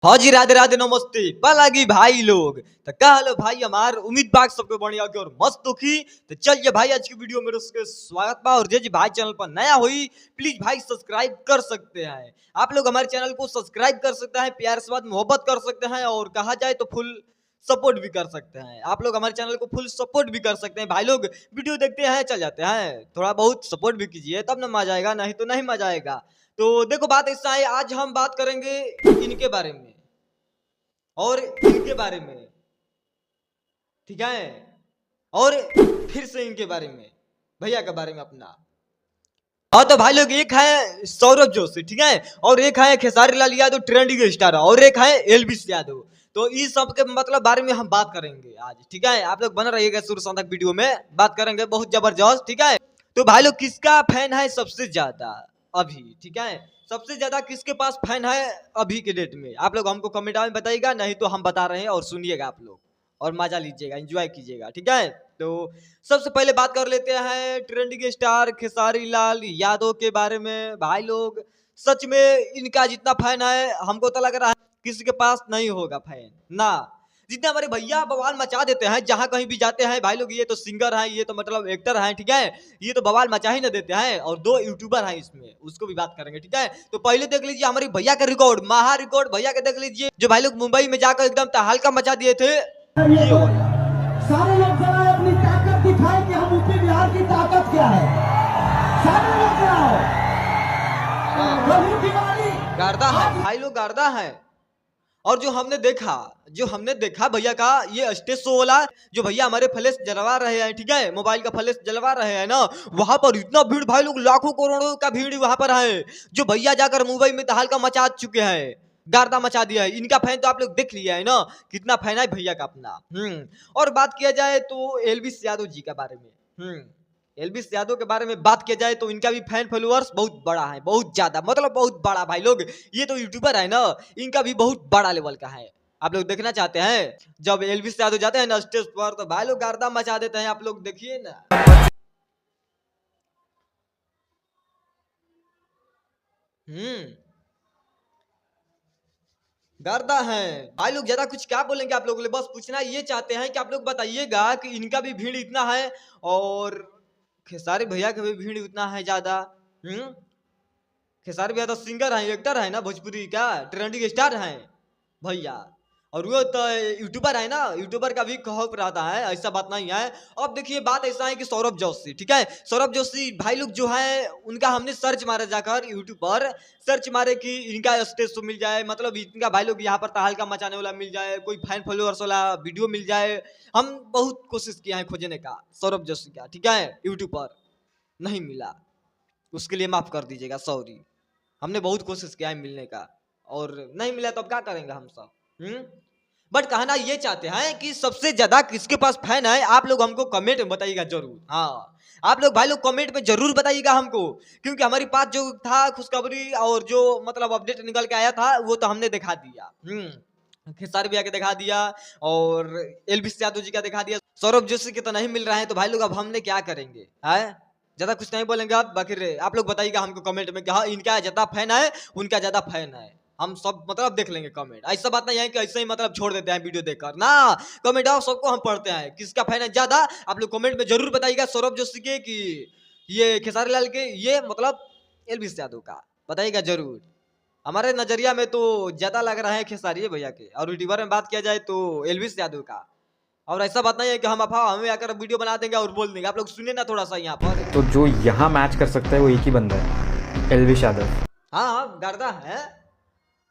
हाँ जी, राधे राधे नमस्ते बालागी भाई लोग। तो क्या हाल है भाई हमार, उम्मीद बाग सबके बढ़िया के और मस्त दुखी। तो चलिए भाई आज की वीडियो में उसके स्वागत बा। और जे जी भाई चैनल पर नया हुई प्लीज भाई सब्सक्राइब कर सकते हैं। आप लोग हमारे चैनल को सब्सक्राइब कर सकते हैं, प्यार से बात मोहब्बत कर सकते हैं और कहा जाए तो फुल सपोर्ट भी कर सकते हैं। आप लोग हमारे चैनल को फुल सपोर्ट भी कर सकते हैं। भाई लोग वीडियो देखते हैं चल जाते हैं, थोड़ा बहुत सपोर्ट भी कीजिए तब ना मजा आएगा, नहीं तो नहीं मजा आएगा। तो देखो बात ऐसा है, आज हम बात करेंगे इनके बारे में और इनके बारे में, ठीक है, और फिर से इनके बारे में, भैया के बारे में अपना। हाँ तो भाई लोग, एक है सौरभ जोशी, ठीक है, और एक है खेसारी लाल यादव ट्रेंडिंग स्टार, और एक है एलविस यादव। तो इस सब के मतलब बारे में हम बात करेंगे आज, ठीक है। आप लोग बन रहिएगा शुरू से तक, वीडियो में बात करेंगे बहुत जबरदस्त, ठीक है। तो भाई लोग किसका फैन है सबसे ज्यादा अभी, ठीक है, सबसे ज्यादा किसके पास फैन है अभी के डेट में, आप लोग हमको कमेंट में बताइएगा, नहीं तो हम बता रहे हैं और सुनिएगा आप लोग और मजा लीजिएगा, एंजॉय कीजिएगा, ठीक है। तो सबसे पहले बात कर लेते हैं ट्रेंडिंग स्टार खेसारी लाल यादव के बारे में। भाई लोग सच में इनका जितना फैन है हमको तो लग रहा है किसी के पास नहीं होगा फैन ना। जितने हमारे भैया बवाल मचा देते हैं जहां कहीं भी जाते हैं भाई लोग, ये तो सिंगर हैं, ये तो मतलब एक्टर हैं, ठीक है, ये तो बवाल मचा ही ना देते हैं। और दो यूट्यूबर हैं इसमें, उसको भी बात करेंगे, ठीक है। तो पहले देख लीजिए हमारे भैया का रिकॉर्ड, महा रिकॉर्ड भैया का देख लीजिए, जो भाई लोग मुंबई में जाकर एकदम तहलका मचा दिए थे। ये वाला सारे लोग जरा अपनी ताकत दिखाएं कि हम यूपी बिहार की ताकत क्या है। सारे लोग जाओ, गार्दा है भाई लोग, गार्दा है। और जो हमने देखा भैया का ये स्टेज शो वाला, जो भैया हमारे फ्लैश जलवा रहे हैं, ठीक है, मोबाइल का फ्लैश जलवा रहे हैं ना, वहां पर इतना भीड़ भाई लोग, लाखों करोड़ों का भीड़ वहां पर है। जो भैया जाकर मुंबई में तहलका मचा चुके हैं, गार्दा मचा दिया है। इनका फैन तो आप लोग देख लिया है ना, कितना फैन है भैया का अपना। और बात किया जाए तो एलविस यादव जी के बारे में, एलविस यादव के बारे में बात किया जाए तो इनका भी फैन फॉलोअर्स बहुत बड़ा है, बहुत ज्यादा, मतलब बहुत बड़ा भाई लोग। ये तो यूट्यूबर है ना, इनका भी बहुत बड़ा लेवल का है। आप लोग देखना चाहते हैं जब एलविस यादव जाते हैं ना स्टेज पर, तो भाई लोग गर्दा मचा देते हैं, आप लोग देखिए ना। हम्म गर्दा है भाई लोग, ज्यादा कुछ क्या बोलेंगे आप लोगों को, बस पूछना ये चाहते हैं कि आप लोग बताइएगा कि इनका भी भीड़ इतना है और खेसारी भैया का भी भीड़ उतना है ज्यादा। खेसारी भैया तो सिंगर है, एक्टर है ना, भोजपुरी का ट्रेंडिंग स्टार है भैया। और वो तो यूट्यूबर है ना, यूट्यूबर का भी खौफ रहता है, ऐसा बात नहीं है। अब देखिए बात ऐसा है कि सौरभ जोशी, ठीक है, सौरभ जोशी भाई लोग जो है उनका हमने सर्च मारा जाकर यूट्यूब पर, सर्च मारे कि इनका स्टेज शो मिल जाए, मतलब इनका भाई लोग यहाँ पर तहलका मचाने वाला मिल जाए, कोई फैन फॉलोअर्स वाला वीडियो मिल जाए। हम बहुत कोशिश किया है खोजने का सौरभ जोशी का, ठीक है, यूट्यूब पर नहीं मिला, उसके लिए माफ कर दीजिएगा, सॉरी। हमने बहुत कोशिश किया है मिलने का और नहीं मिला, तो अब क्या करेंगे हम सब। बट कहना ये चाहते हैं कि सबसे ज्यादा किसके पास फैन है, आप लोग हमको कमेंट में बताइएगा जरूर। हाँ, आप लोग भाई लोग कमेंट में जरूर बताइएगा हमको, क्योंकि हमारी पास जो था खुशखबरी और जो मतलब अपडेट निकल के आया था वो तो हमने दिखा दिया। खेसारी भैया के दिखा दिया और एलविस यादव जी का दिखा दिया, सौरभ जोशी के तो नहीं मिल रहा है। तो भाई लोग अब हमने क्या करेंगे, है ज्यादा कुछ नहीं बोलेंगे आप, बाकी आप लोग बताइएगा हमको कमेंट में कि हाँ इनका ज्यादा फैन है, उनका ज्यादा फैन है। हम सब मतलब देख लेंगे कमेंट, ऐसा बात नहीं है कि ऐसे ही मतलब छोड़ देते हैं वीडियो देखकर ना। कमेंट आओ सबको हम पढ़ते हैं, किसका फैन है ज्यादा आप लोग कमेंट में जरूर बताइएगा, सौरभ जोशी के कि ये खेसारी लाल के, ये मतलब एलविस यादव का बताइएगा जरूर। हमारे नजरिया में तो ज्यादा लग रहा है खेसारी भैया के, और यूट्यूबर में बात किया जाए तो एलविस यादव का। और ऐसा बात नहीं है कि हम अफवाह हमें आकर वीडियो बना देंगे और बोल देंगे, आप लोग सुनिए ना थोड़ा सा यहाँ पर। तो जो यहाँ मैच कर सकता है वो एक ही बंदा है, एलविस यादव। हाँ हाँ गर्दा है,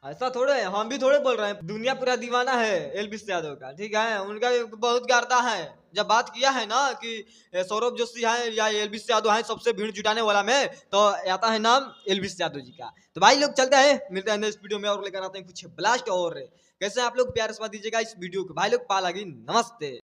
ऐसा थोड़े है, हम भी थोड़े बोल रहे हैं, दुनिया पूरा दीवाना है एलविस यादव का, ठीक है, उनका भी बहुत गर्दा है। जब बात किया है ना कि सौरभ जोशी है या एलविस यादव है सबसे भीड़ जुटाने वाला में, तो आता है नाम एलविस यादव जी का। तो भाई लोग चलते हैं, मिलते हैं नेक्स्ट वीडियो में और लेकर आते हैं कुछ ब्लास्ट। और कैसे आप लोग प्यार से दीजिएगा इस वीडियो को भाई लोग, पालागी नमस्ते।